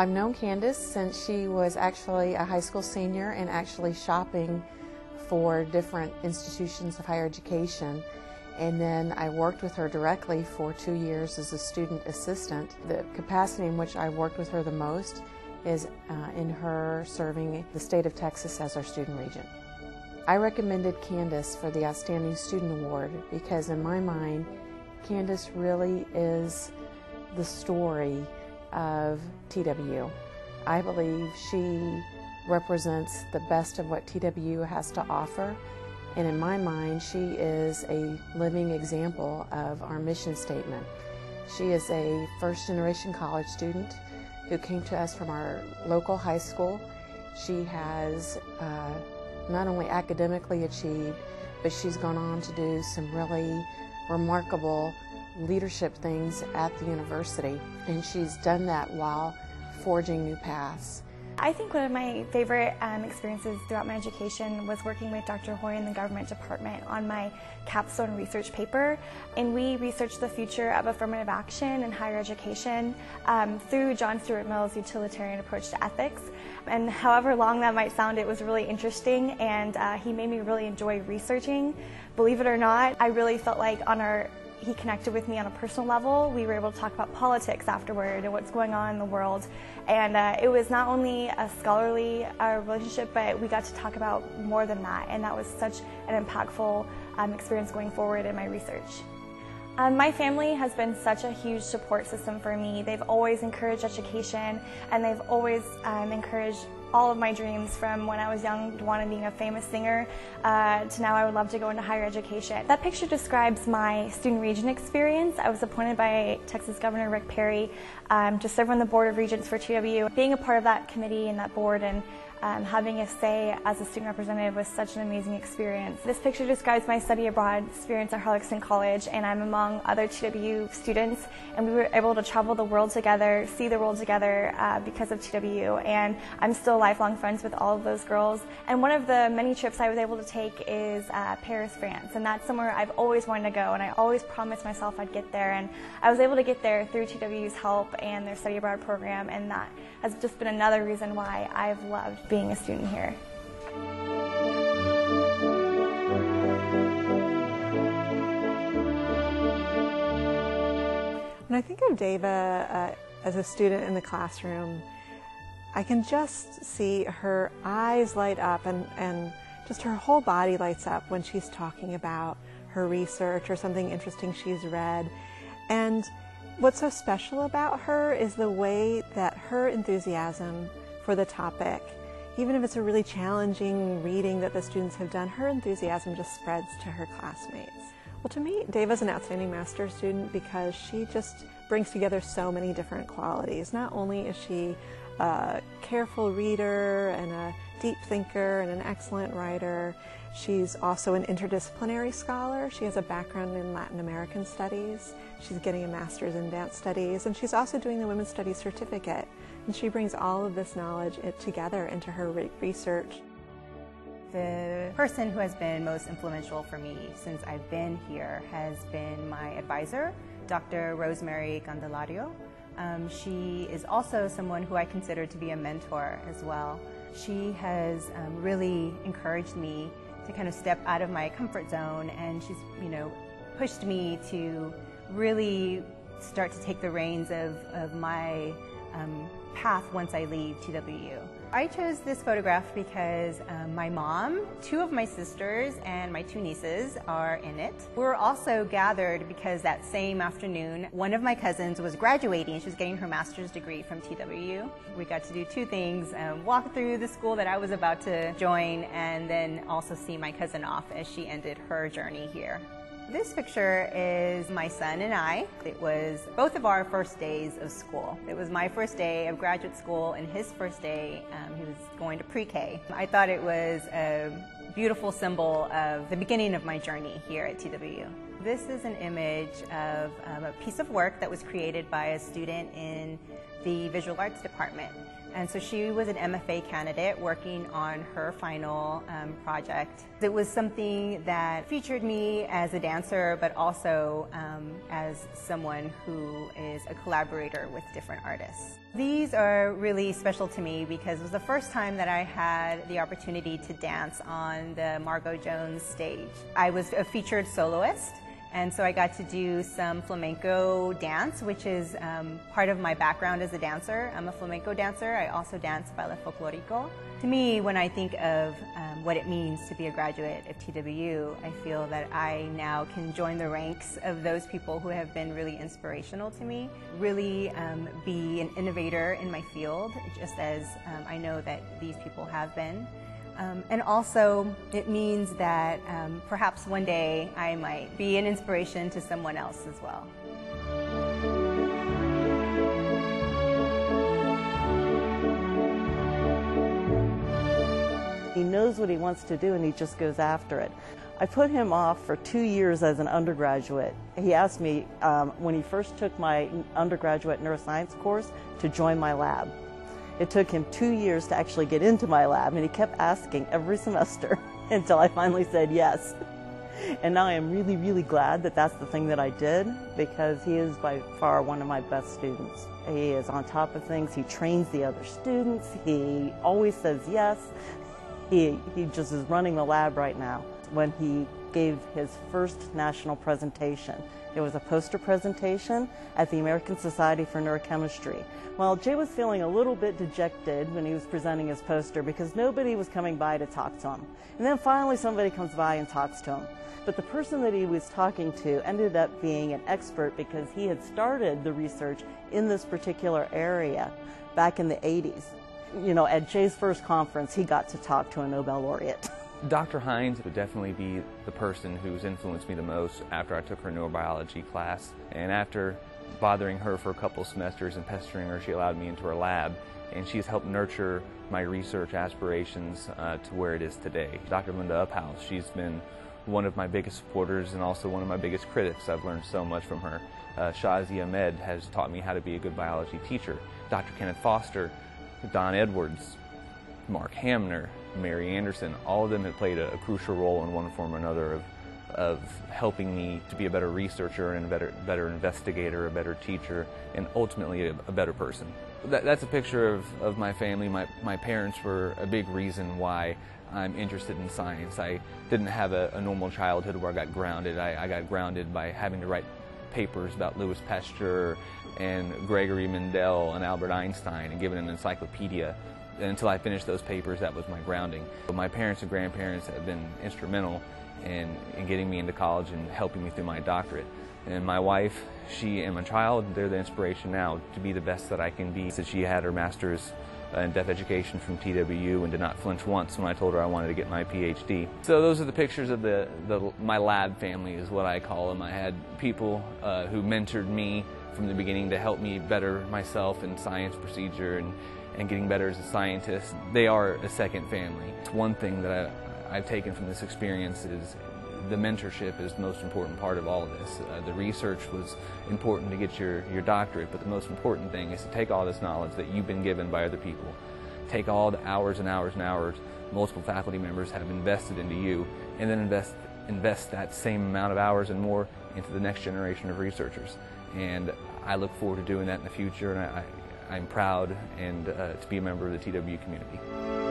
I've known Candace since she was actually a high school senior and actually shopping for different institutions of higher education. And then I worked with her directly for 2 years as a student assistant. The capacity in which I worked with her the most is in her serving the state of Texas as our student regent. I recommended Candace for the Outstanding Student Award because in my mind, Candace really is the story of TWU. I believe she represents the best of what TWU has to offer, and in my mind she is a living example of our mission statement. She is a first-generation college student who came to us from our local high school. She has not only academically achieved, but she's gone on to do some really remarkable leadership things at the university, and she's done that while forging new paths. I think one of my favorite experiences throughout my education was working with Dr. Hoy in the government department on my capstone research paper. And we researched the future of affirmative action in higher education through John Stuart Mill's utilitarian approach to ethics. And however long that might sound, it was really interesting, and he made me really enjoy researching. Believe it or not, I really felt like he connected with me on a personal level. We were able to talk about politics afterward and what's going on in the world. And it was not only a scholarly relationship, but we got to talk about more than that. And that was such an impactful experience going forward in my research. My family has been such a huge support system for me. They've always encouraged education, and they've always encouraged all of my dreams from when I was young to want to be a famous singer to now I would love to go into higher education. That picture describes my student regent experience. I was appointed by Texas Governor Rick Perry to serve on the Board of Regents for TWU. Being a part of that committee and that board and having a say as a student representative was such an amazing experience. This picture describes my study abroad experience at Harlaxton College, and I'm among other TWU students, and we were able to travel the world together, see the world together because of TWU, and I'm still lifelong friends with all of those girls. And one of the many trips I was able to take is Paris, France, and that's somewhere I've always wanted to go, and I always promised myself I'd get there, and I was able to get there through TWU's help and their study abroad program, and that has just been another reason why I've loved being a student here. When I think of Dava as a student in the classroom, I can just see her eyes light up and just her whole body lights up when she's talking about her research or something interesting she's read. And what's so special about her is the way that her enthusiasm for the topic, even if it's a really challenging reading that the students have done, her enthusiasm just spreads to her classmates. Well, to me, Dava's an outstanding master's student because she just brings together so many different qualities. Not only is she a careful reader and a deep thinker and an excellent writer, she's also an interdisciplinary scholar. She has a background in Latin American studies. She's getting a master's in dance studies, and she's also doing the Women's Studies certificate. And she brings all of this knowledge together into her research. The person who has been most influential for me since I've been here has been my advisor, Dr. Rosemary Candelario. She is also someone who I consider to be a mentor as well. She has really encouraged me to kind of step out of my comfort zone, and she's, pushed me to really start to take the reins of my path once I leave TWU. I chose this photograph because my mom, 2 of my sisters, and my 2 nieces are in it. We were also gathered because that same afternoon, one of my cousins was graduating. She was getting her master's degree from TWU. We got to do 2 things, walk through the school that I was about to join, and then also see my cousin off as she ended her journey here. This picture is my son and I. It was both of our first days of school. It was my first day of graduate school and his first day. He was going to pre-K. I thought it was a beautiful symbol of the beginning of my journey here at TWU. This is an image of a piece of work that was created by a student in the visual arts department. And so she was an MFA candidate working on her final project. It was something that featured me as a dancer, but also as someone who is a collaborator with different artists. These are really special to me because it was the first time that I had the opportunity to dance on the Margot Jones stage. I was a featured soloist, and so I got to do some flamenco dance, which is part of my background as a dancer. I'm a flamenco dancer. I also dance ballet folklorico. To me, when I think of what it means to be a graduate of TWU, I feel that I now can join the ranks of those people who have been really inspirational to me, really be an innovator in my field, just as I know that these people have been. And also, it means that perhaps one day I might be an inspiration to someone else as well. He knows what he wants to do and he just goes after it. I put him off for 2 years as an undergraduate. He asked me when he first took my undergraduate neuroscience course to join my lab. It took him 2 years to actually get into my lab, and he kept asking every semester until I finally said yes. And now I am really, really glad that that's the thing that I did, because he is by far one of my best students. He is on top of things. He trains the other students. He always says yes. He just is running the lab right now. When he gave his first national presentation, it was a poster presentation at the American Society for Neurochemistry. Well, Jay was feeling a little bit dejected when he was presenting his poster because nobody was coming by to talk to him. And then finally somebody comes by and talks to him. But the person that he was talking to ended up being an expert because he had started the research in this particular area back in the 80s. You know, at Jay's first conference, he got to talk to a Nobel laureate. Dr. Hines would definitely be the person who's influenced me the most after I took her neurobiology class. And after bothering her for a couple semesters and pestering her, she allowed me into her lab, and she's helped nurture my research aspirations to where it is today. Dr. Linda Uphouse, she's been one of my biggest supporters and also one of my biggest critics. I've learned so much from her. Shazia Ahmed has taught me how to be a good biology teacher. Dr. Kenneth Foster, Don Edwards, Mark Hamner, Mary Anderson, all of them have played a crucial role in one form or another of helping me to be a better researcher and a better investigator, a better teacher, and ultimately a better person. That's a picture of my family. My parents were a big reason why I'm interested in science. I didn't have a normal childhood where I got grounded. I got grounded by having to write papers about Louis Pasteur and Gregory Mendel and Albert Einstein and given an encyclopedia. And until I finished those papers, that was my grounding. But my parents and grandparents have been instrumental in getting me into college and helping me through my doctorate. And my wife, she and my child, they're the inspiration now to be the best that I can be. So she had her master's in deaf education from TWU and did not flinch once when I told her I wanted to get my PhD. So those are the pictures of my lab family is what I call them. I had people who mentored me from the beginning to help me better myself in science procedure and getting better as a scientist. They are a second family. It's one thing that I've taken from this experience is the mentorship is the most important part of all of this. The research was important to get your doctorate, but the most important thing is to take all this knowledge that you've been given by other people, take all the hours and hours and hours multiple faculty members have invested into you, and then invest that same amount of hours and more into the next generation of researchers. And I look forward to doing that in the future, and I'm proud to be a member of the TWU community.